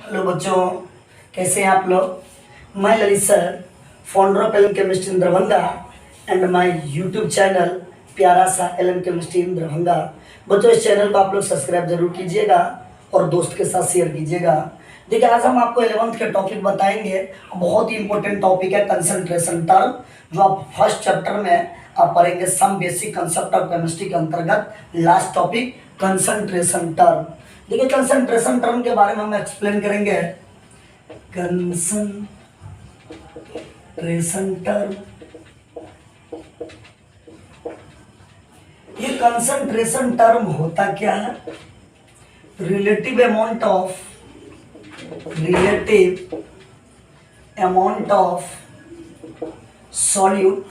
Hello बच्चों, कैसे हैं आप लोग। मैं Lalit sir, founder of L chemistry in Darbhanga and my YouTube channel प्यारा सा एल केमिस्ट्री इन दरभंगा। बच्चों, इस चैनल को आप लोग सब्सक्राइब जरूर कीजिएगा और दोस्त के साथ शेयर कीजिएगा। देखिए, आज हम आपको 11th के टॉपिक बताएंगे। बहुत ही इंपॉर्टेंट टॉपिक है कंसंट्रेशन टर्म, जो आप फर्स्ट चैप्टर में आप पढ़ेंगे some basic concept of chemistry के अंतर्गत लास्ट टॉपिक कंसंट्रेशन टर्म। देखिए, कंसंट्रेशन टर्म के बारे में हम एक्सप्लेन करेंगे। कंसंट्रेशन टर्म, ये कंसंट्रेशन टर्म होता क्या है? Relative amount of solute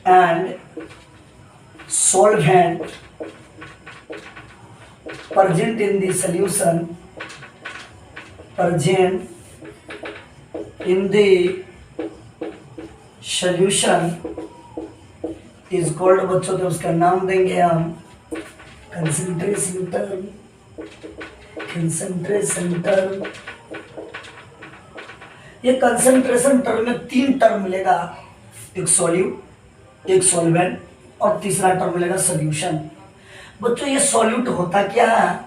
and solvent present in the solution is called, बच्चों तो उसका नाम देंगे हम कंसंट्रेशन टर्म। ये कंसंट्रेशन टर्म में 3 टर्म मिलेगा, एक सॉल्यूट, एक सॉल्वेंट और तीसरा टर्म मिलेगा सोल्यूशन। बच्चों, ये सॉल्यूट होता क्या है?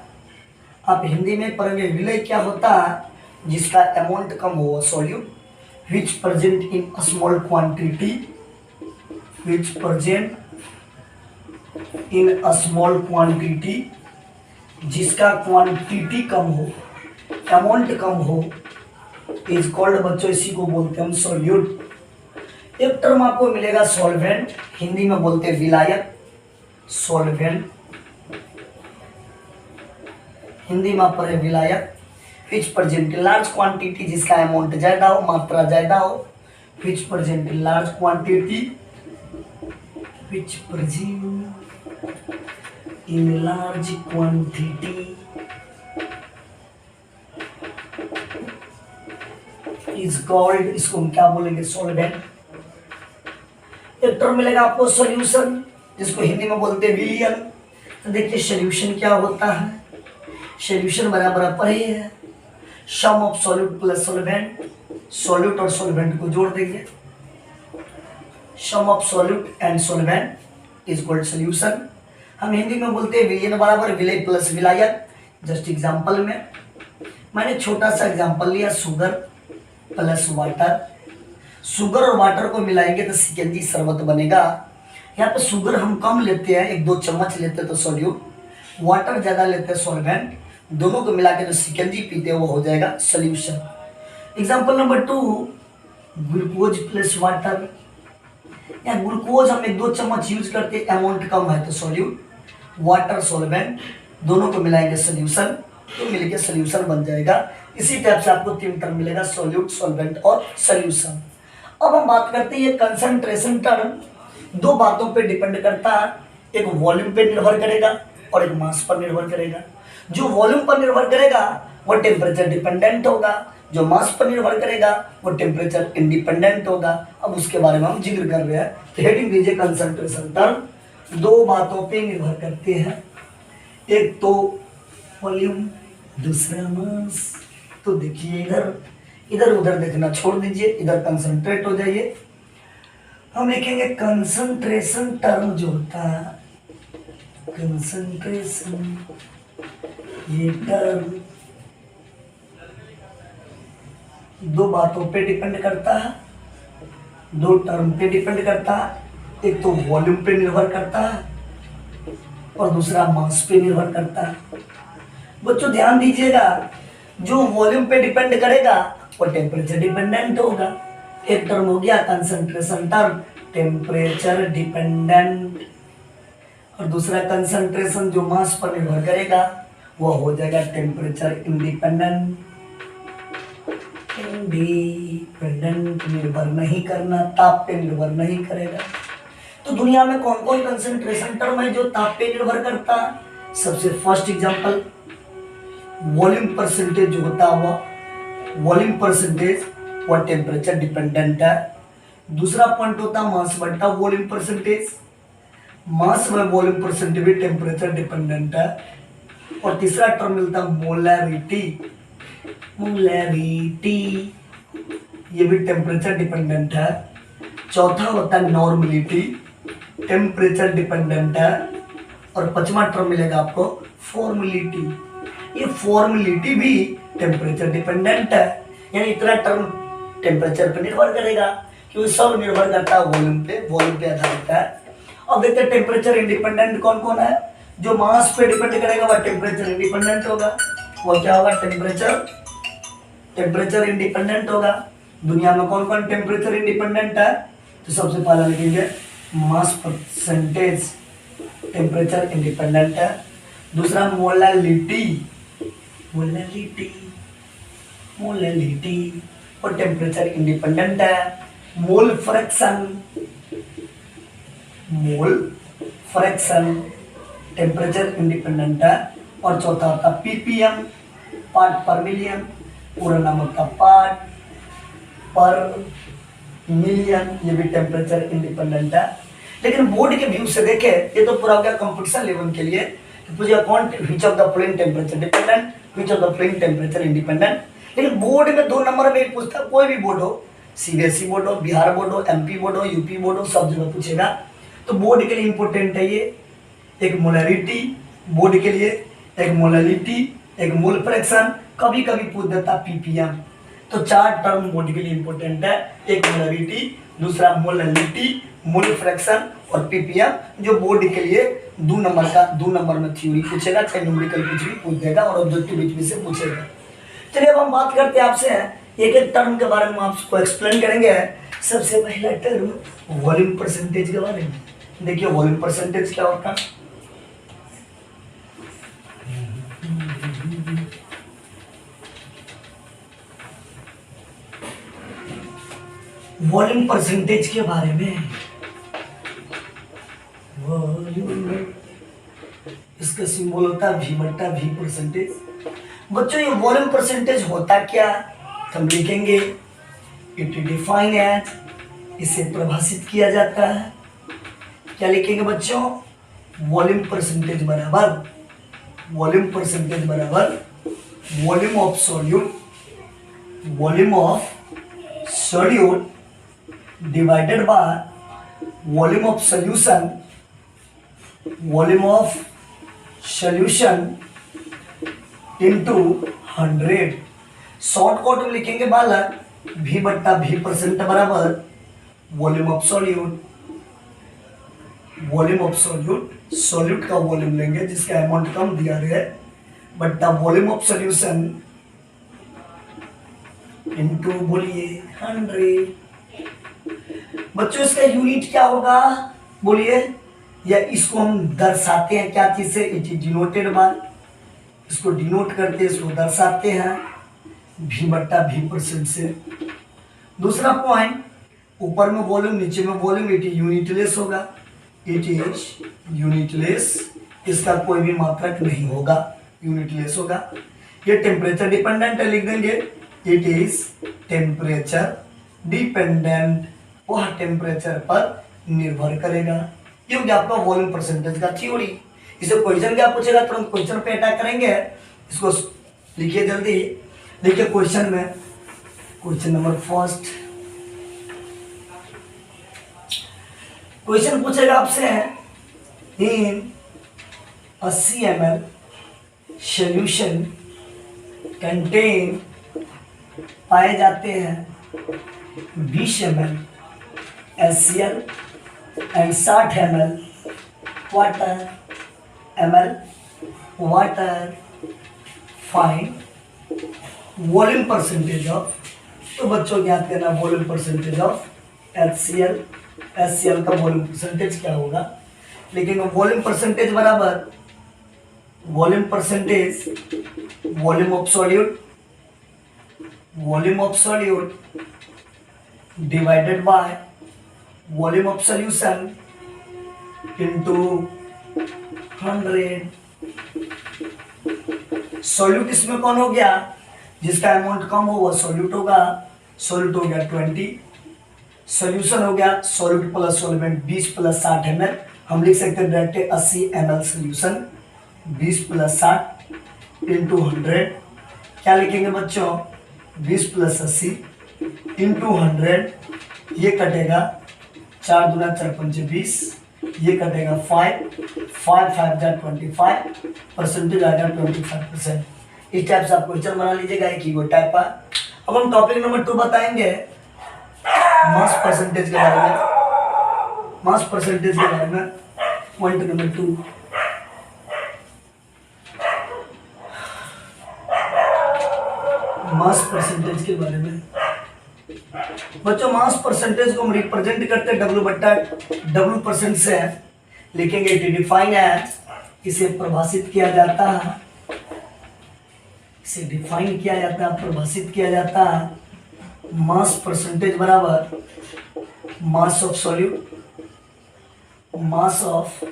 आप हिंदी में पढ़ेंगे विलय क्या होता है? जिसका अमाउंट कम हो, solute which present in small quantity, जिसका क्वांटिटी कम हो, अमाउंट कम हो, इज कॉल्ड, बच्चों इसी को बोलते हैं हम सॉल्यूट। एक टर्म आपको मिलेगा सॉल्वेंट, हिंदी में बोलते हैं विलायक। सॉल्वेंट हिंदी में आप पढ़े विलायक। विच प्रेजेंट लार्ज क्वांटिटी, जिसका अमाउंट ज्यादा हो, मात्रा ज्यादा हो। विच present large quantity, which present in large quantity is called, इसको हम क्या बोलेंगे? सॉल्वेंट। एक टर्म मिलेगा आपको सॉल्यूशन, जिसको हिंदी में बोलते हैं विलियन। तो देखिए, सॉल्यूशन क्या होता है? सॉल्यूशन बराबर पढ़े है sum of solute plus solvent. Solute और सॉल्वेंट को जोड़ देंगे, sum of solute and solvent is called solution. हम हिंदी में बोलते हैं विलियन बराबर विलय प्लस विलायक। जस्ट एग्जांपल में मैंने छोटा सा एग्जांपल लिया, शुगर प्लस वाटर। शुगर और वाटर को मिलाएंगे तो शिकंजी शरबत बनेगा। यहाँ पे शुगर हम कम लेते हैं, 1-2 चम्मच लेते हैं तो सॉल्यूट, वाटर ज्यादा लेते हैं सॉल्वेंट, दोनों को मिला के जो शिकंजी पीते हैं वो हो जाएगा solution. Example number 2, glucose plus water. या ग्लूकोज हम 1-2 चम्मच यूज करते हैं, अमाउंट कम है तो सॉल्यूट, वाटर सॉल्वेंट, दोनों को मिलाएंगे सॉल्यूशन, तो मिलके सॉल्यूशन बन जाएगा। इसी टाइप से आपको 3 टर्म मिलेगा, सॉल्यूट, सॉल्वेंट और सॉल्यूशन। अब हम बात करते हैं ये कंसंट्रेशन टर्म 2 बातों पे डिपेंड करता है। एक वॉल्यूम पे निर्भर करेगा और एक मास पर निर्भर करेगा। जो वॉल्यूम पर निर्भर करेगा वो टेम्परेचर डिपेंडेंट होगा, जो मास पर निर्भर करेगा वो टेम्परेचर इंडिपेंडेंट होगा। अब उसके बारे में हम जिक्र कर रहे हैं, तो हेडिंग दीजिए कंसंट्रेशन टर्म 2 बातों पे निर्भर करते हैं, एक तो वॉल्यूम, दूसरा मास। तो देखिए, इधर उधर देखना छोड़ दीजिए, इधर कंसंट्रेट हो जाइए। हम लिखेंगे कंसंट्रेशन टर्म जो होता है, कंसंट्रेशन, ये टर्म 2 बातों पे डिपेंड करता है, 2 टर्म पे डिपेंड करता है। एक तो वॉल्यूम पे निर्भर करता है और दूसरा मास पे निर्भर करता है। बच्चों ध्यान दीजिएगा, जो वॉल्यूम पे डिपेंड करेगा वो टेम्परेचर डिपेंडेंट होगा। एक टर्म हो गया कंसंट्रेशन टर्म, टेम्परेचर डिपेंडेंट, और दूसरा कंसंट्रेशन जो मास पर निर्भर करेगा वो हो जाएगा टेम्परेचर इंडिपेंडेंट। निर्भर नहीं करना, ताप पे निर्भर नहीं करेगा। तो दुनिया में कौन कौन कंसंट्रेशन टर्म है जो ताप पे निर्भर करता है? सबसे फर्स्ट एग्जांपल, वॉल्यूम परसेंटेज जो होता हुआ, वॉल्यूम परसेंटेज वो टेम्परेचर डिपेंडेंट है। दूसरा पॉइंट होता है मास बटा वॉल्यूम परसेंटेज, मास व वॉल्यूम परसेंटेज भी टेम्परेचर डिपेंडेंट है। और तीसरा टर्म मिलता है मोलैरिटी, मोलैरिटी, ये भी टेम्परेचर डिपेंडेंट है। चौथा होता है नॉर्मलिटी, टेम्परेचर डिपेंडेंट है। और पांचवा टर्म मिलेगा आपको फॉर्मेलिटी, ये फॉर्मेलिटी भी टेम्परेचर डिपेंडेंट है। यानी इतना टर्म टेम्परेचर पर निर्भर करेगा, क्योंकि सब निर्भर करता है वॉल्यूम पे, वॉल्यूम पे आधारित है। अब देखते हैं टेम्परेचर इंडिपेंडेंट कौन कौन है। जो मास पे डिपेंड करेगा वह टेम्परेचर इंडिपेंडेंट होगा। वो क्या होगा? टेम्परेचर इंडिपेंडेंट होगा। दुनिया में कौन कौन टेम्परेचर इंडिपेंडेंट है? तो सबसे पहला लिखेंगे मास परसेंटेज, टेम्परेचर इंडिपेंडेंट है। दूसरा मोलैलिटी, और टेम्परेचर इंडिपेंडेंट है। मोल फ्रैक्शन टेम्परेचर इंडिपेंडेंट है। और चौथा होता पीपीएम, पार्ट पर मिलियन, पूरा नाम होता पार्ट पर मिलियन, ये भी टेम्परेचर इंडिपेंडेंट है। लेकिन बोर्ड के व्यू से देखे, ये तो पूरा हो गया कंपटीशन लेवल के लिए, पूछेगा कौन which of the following temperature dependent, which of the following temperature independent. लेकिन बोर्ड में 2 नंबर में पूछता, कोई भी बोर्ड हो, सीबीएसई बोर्ड हो, बिहार बोर्ड हो, एमपी बोर्ड हो, यूपी बोर्ड हो, सब जगह पूछेगा। तो बोर्ड के लिए इंपॉर्टेंट है ये, एक मोलैरिटी बोर्ड के लिए, एक मोलैलिटी, एक मोल फ्रैक्शन, कभी कभी पूछ देता पीपीएम। तो 4 टर्म बोर्ड के लिए इंपॉर्टेंट है, एक मोलैरिटी, दूसरा मोलैलिटी, मोल फ्रैक्शन और पीपीएम, जो बोर्ड के लिए 2 नंबर में थ्योरी पूछेगा, चाहे न्यूमेरिकल कुछ भी पूछ देगा और ऑब्जेक्टिव बीच में से पूछेगा। चलिए अब हम बात करते हैं आपसे एक एक टर्म के बारे में आपको एक्सप्लेन करेंगे। सबसे पहला टर्म वॉल्यूम परसेंटेज के बारे में। देखिए वॉल्यूम परसेंटेज क्या होता है। वॉल्यूम परसेंटेज के बारे में, वॉल्यूम, इसका सिंबल होता है V/V परसेंटेज। बच्चों ये वॉल्यूम परसेंटेज होता क्या, तो हम लिखेंगे इट डिफाइन एज, इसे परिभाषित किया जाता है। क्या लिखेंगे बच्चों? वॉल्यूम परसेंटेज बराबर volume of solute divided by volume of solution into 100। Short cut में लिखेंगे बालक V/V परसेंट बराबर वॉल्यूम ऑफ सॉल्यूट का वॉल्यूम लेंगे जिसका अमाउंट कम दिया गया है, बट्टा वॉल्यूम ऑफ सॉल्यूशन इनटू बोलिए 100। बच्चों इसका यूनिट क्या होगा बोलिए, या इसको हम दर्शाते हैं क्या चीज से? इट इज डिनोटेड बाय, इसको डिनोट करते हैं, इसको दर्शाते हैं V/V परसेंट से। दूसरा पॉइंट, ऊपर में वॉल्यूम नीचे में वॉल्यूम, इट इज यूनिटलेस होगा, इट इज यूनिटलेस, इसका कोई भी मात्रक नहीं होगा, यूनिटलेस होगा। ये टेम्परेचर डिपेंडेंट है, लिख देंगे इट इज टेम्परेचर डिपेंडेंट, वह टेम्परेचर पर निर्भर करेगा। ये हो गया आपका वॉल्यूम परसेंटेज का थ्योरी। इसे क्वेश्चन क्या पूछेगा तो हम क्वेश्चन पे अटैक करेंगे। इसको लिखिए जल्दी। देखिए क्वेश्चन में, क्वेश्चन नंबर फर्स्ट, क्वेश्चन पूछेगा आपसे इन 80 ml सॉल्यूशन कंटेन पाए जाते हैं 20 ml HCl and 60 ml water, find volume percentage of. तो बच्चों ज्ञात करना वॉल्यूम परसेंटेज ऑफ HCl का वॉल्यूम परसेंटेज क्या होगा। लेकिन वॉल्यूम परसेंटेज बराबर volume of solute divided by volume of solution into 100। Solute इसमें कौन हो गया? जिसका अमाउंट कम हो वह सॉल्यूट होगा। सॉल्यूट हो गया 20, सॉल्यूशन हो गया solute plus solvent 20 plus 60 ml। हम लिख सकते हैं direct 80 ml solution 20 plus 60 into 100। क्या लिखेंगे बच्चों? 20 प्लस 80 इंटू 100, ये कटेगा 4 दूना 4 पंचे 20, ये कटेगा 5 5 जा 25, परसेंटेज आएगा 25%। इस टाइप से आप क्वेश्चन बना लीजिएगा, एक कीवर्ड टाइप का। अब हम टॉपिक नंबर 2 बताएंगे मास परसेंटेज के बारे में। मास परसेंटेज के बारे में पॉइंट नंबर 2, मास परसेंटेज के बारे में। बच्चों मास परसेंटेज को हम रिप्रेजेंट करते हैं W% से, लिखेंगे इट डिफाइन है, इसे परिभाषित किया जाता है, इसे डिफाइन किया जाता है, परिभाषित किया जाता है। मास परसेंटेज बराबर मास of solute, mass of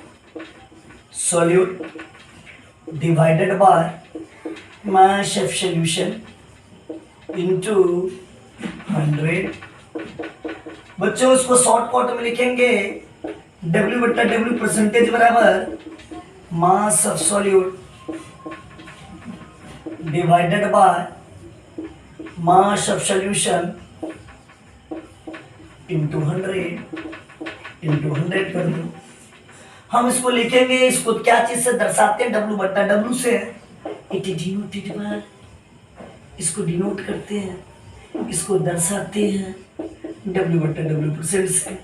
solute divided by mass of solution into 100। बच्चों इसको शॉर्टकट में लिखेंगे W परसेंटेज बराबर मास of solute divided by mass of solution into 100 कर दो। हम इसको लिखेंगे, इसको क्या चीज से दर्शाते हैं, W से, इट डिनोटेड बाय, इसको डिनोट करते हैं, इसको दर्शाते हैं W से।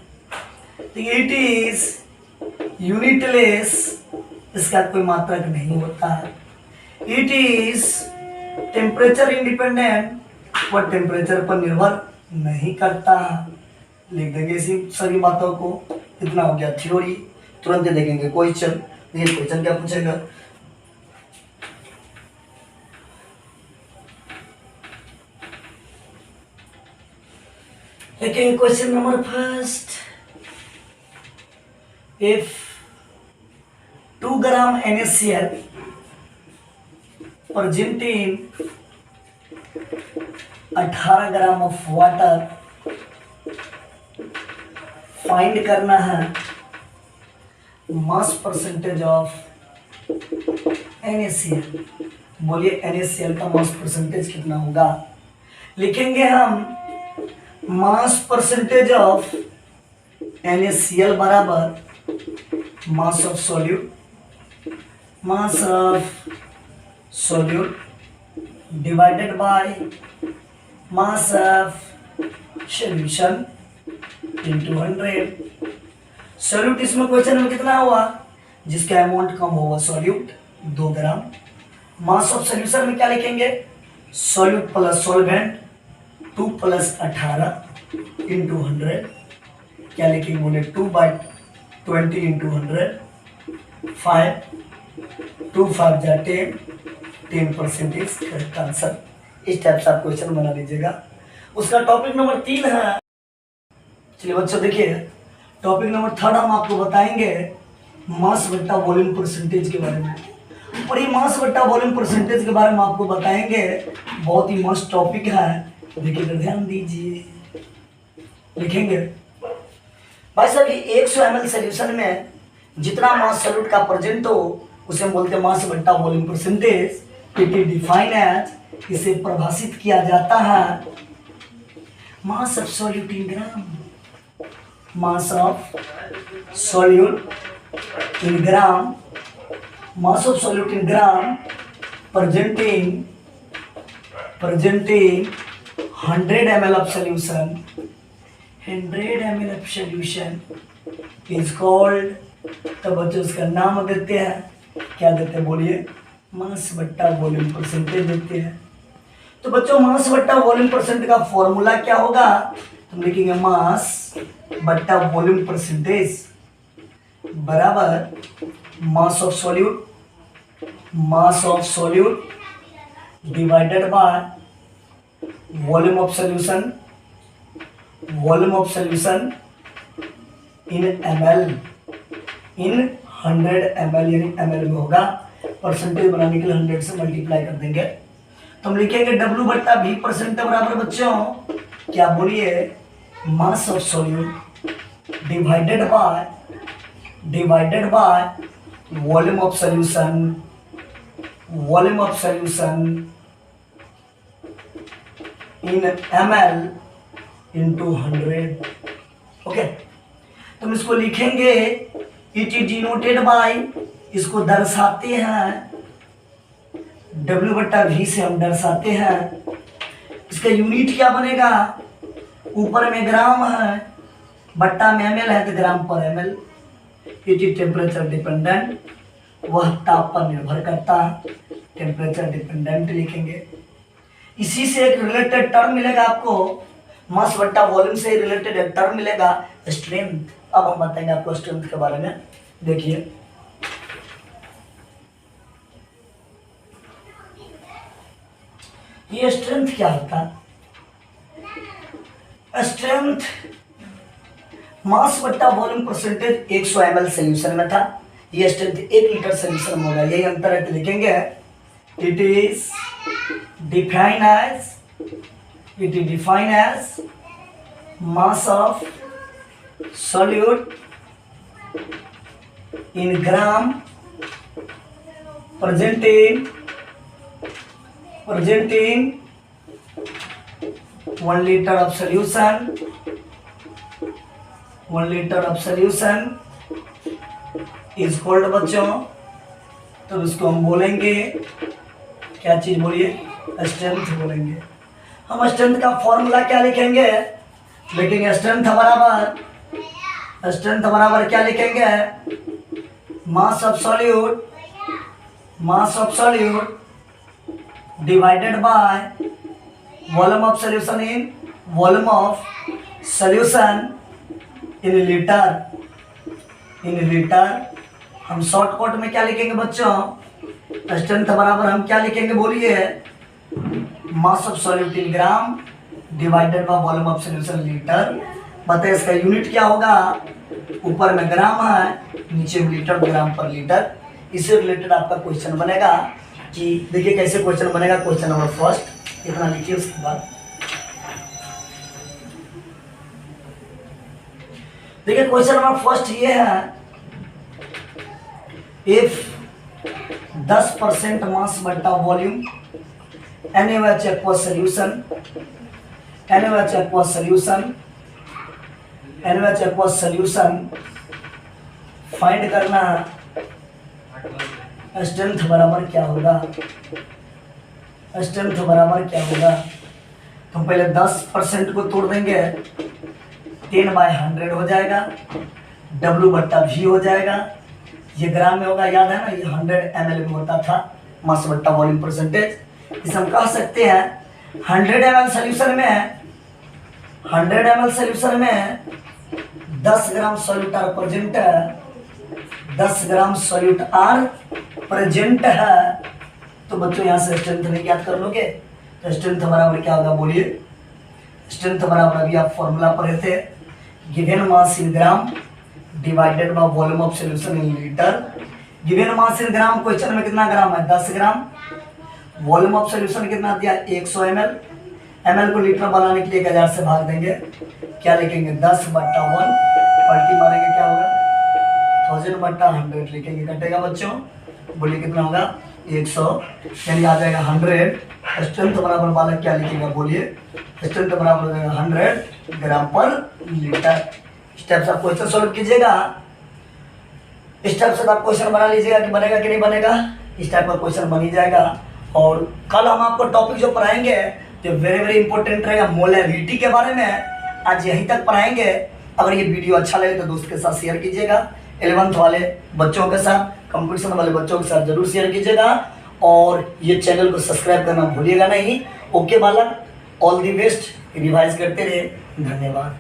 तो इट इज यूनिटलेस, इसका कोई मात्रक नहीं होता है। इट इज टेम्परेचर इंडिपेंडेंट, वह टेम्परेचर पर निर्भर नहीं करता। लिख देंगे इसी सभी बातों को। इतना हो गया थ्योरी। तुरंत देखेंगे क्वेश्चन। ये क्वेश्चन क्या पूछेगा, लेकिन question number first, if 2 gram NaCl present in 18 gram of water, find करना है मास परसेंटेज ऑफ NaCl। बोलिए NaCl का मास परसेंटेज कितना होगा। लिखेंगे हम मास परसेंटेज ऑफ NaCl बराबर मास of solute, mass of solute divided by mass of solution into 100। Solute इसमें क्वेश्चन में कितना हुआ, जिसका अमाउंट कम होगा, solute 2 gram. Mass of solution में क्या लिखेंगे, solute plus solvent 2 plus 18 into 100, क्या लिखेंगे बोले 2/20 इंटू 100, 5 2 5 जा 10% इज करेक्ट आंसर। इस टाइप से आप क्वेश्चन बना लीजिएगा। उसका टॉपिक नंबर 3 है। चलिए बच्चों देखिए, टॉपिक नंबर 3 हम आपको बताएंगे मास बट्टा वॉल्यूम परसेंटेज के बारे में। और ये मास बट्टा वॉल्यूम परसेंटेज के बारे में आपको बताएंगे, बहुत ही मस्त टॉपिक है। देखिए ध्यान दीजिए, लिखेंगे भाई साहब ये 100 ml सोल्यूशन में जितना मास सॉल्यूट का प्रेजेंट हो उसे हम बोलते हैं मास बट्टा volume percentage. It is define as, इसे परिभाषित किया जाता है mass of solute in gram, mass of solute in gram, mass of solute in gram presenting 100 ml of solution, 100 ml of solution is called, तो बच्चों उसका नाम देते हैं, क्या देते हैं बोलिए, मास बट्टा वॉल्यूम परसेंटेज देते हैं। तो बच्चों मास बट्टा वॉल्यूम परसेंट का फॉर्मूला क्या होगा, हम लिखेंगे मास बट्टा वॉल्यूम परसेंटेज बराबर मास of solute, mass of solute divided by volume of solution, volume of solution in ml, in 100 ml, यानी ml में होगा। परसेंटेज बनाने के लिए 100 से मल्टीप्लाई कर देंगे तो हम लिखेंगे W बट्टा V परसेंट बराबर बच्चों क्या बोलिए, मास of solute divided by volume of solution, volume of solution in ml into 100। Okay, तुम इसको लिखेंगे इट इज डिनोटेड बाय, इसको दर्शाते हैं W/V से हम दर्शाते हैं। इसका यूनिट क्या बनेगा, ऊपर में ग्राम है, बट्टा में ml है तो ग्राम पर ml। It is temperature dependent, वह ताप पर निर्भर करता है, टेम्परेचर डिपेंडेंट लिखेंगे। इसी से एक रिलेटेड टर्म मिलेगा आपको, मास बट्टा वॉल्यूम से रिलेटेड एक टर्म मिलेगा स्ट्रेंथ। अब हम बताएंगे आपको स्ट्रेंथ के बारे में। देखिए ये स्ट्रेंथ क्या होता है, स्ट्रेंथ मास बट्टा वॉल्यूम परसेंटेज 100 ml सोल्यूशन में था, ये स्ट्रेंथ 1 लीटर सोल्यूशन में होगा, यही अंतर है। तो लिखेंगे it is defined as mass of solute in gram presenting 1 liter of solution, 1 liter of solution is called बच्चों, तो इसको हम बोलेंगे क्या चीज बोलिए, स्ट्रेंथ बोलेंगे। हम स्ट्रेंथ का फॉर्मूला क्या लिखेंगे, लिखेंगे स्ट्रेंथ बराबर क्या लिखेंगे, मास of solute divided by volume of solution in litre. हम शॉर्टकट में क्या लिखेंगे बच्चों, स्ट्रेंथ बराबर हम क्या लिखेंगे बोलिए, मास of solute in gram divided by volume of solution litre. बताइए इसका यूनिट क्या होगा, ऊपर में ग्राम है, नीचे में लीटर, ग्राम पर लीटर। इससे रिलेटेड आपका क्वेश्चन बनेगा कि देखिए कैसे क्वेश्चन बनेगा। क्वेश्चन नंबर फर्स्ट इतना लिखिए, उसके बाद देखिए क्वेश्चन नंबर फर्स्ट ये है, इफ 10% मास बट्टा volume NaOH aqueous solution find करना, स्ट्रेंथ बराबर क्या होगा, तो पहले 10% को तोड़ देंगे, 10/100 हो जाएगा, W/V हो जाएगा, ये ग्राम में होगा, याद है ना, ये 100 ml में होता था मास बट्टा वॉल्यूम परसेंटेज। इसे हम कह सकते हैं 100 ml सोल्यूशन में 10 ग्राम सॉल्यूट आर प्रेजेंट है, 10 ग्राम सॉल्यूट आर प्रेजेंट है। तो बच्चों यहाँ से स्ट्रेंथ नहीं याद कर लोगे, तो स्ट्रेंथ बराबर क्या होगा बोलिए, स्ट्रेंथ बराबर अभी आप फॉर्मूला पढ़े थे, given mass in gram divided by volume of solution in litre. Given mass in gram, question में कितना ग्राम है, 10 ग्राम। वॉल्यूम ऑफ सॉल्यूशन कितना दिया, 100 ml। ml को लीटर बनाने के लिए 1000 से भाग देंगे, क्या लिखेंगे 10/1, पलटी मारेंगे क्या होगा 1000/100 लिखेंगे, कटेगा बच्चों, बोलिए कितना होगा 100, यानी आ जाएगा 100। स्ट्रेंथ बराबर बालक क्या लिखेगा बोलिए, स्ट्रेंथ बराबर हो जाएगा 100 ग्राम पर लीटर। इस टाइप से आप क्वेश्चन सॉल्व कीजिएगा, इस टाइप से आप क्वेश्चन बना लीजिएगा कि बनेगा कि नहीं बनेगा, इस टाइप का क्वेश्चन बन ही जाएगा। और कल हम आपको टॉपिक जो पढ़ाएंगे जो वेरी इंपॉर्टेंट रहेगा, मोलैरिटी के बारे में आज यहीं तक पढ़ाएंगे। अगर ये वीडियो अच्छा लगे तो दोस्त के साथ शेयर कीजिएगा, 11th वाले बच्चों के साथ, कंपटीशन वाले बच्चों के साथ जरूर शेयर कीजिएगा, और ये चैनल को सब्सक्राइब करना भूलिएगा नहीं। ओके बालक, ऑल दी बेस्ट, रिवाइज करते रहे, धन्यवाद।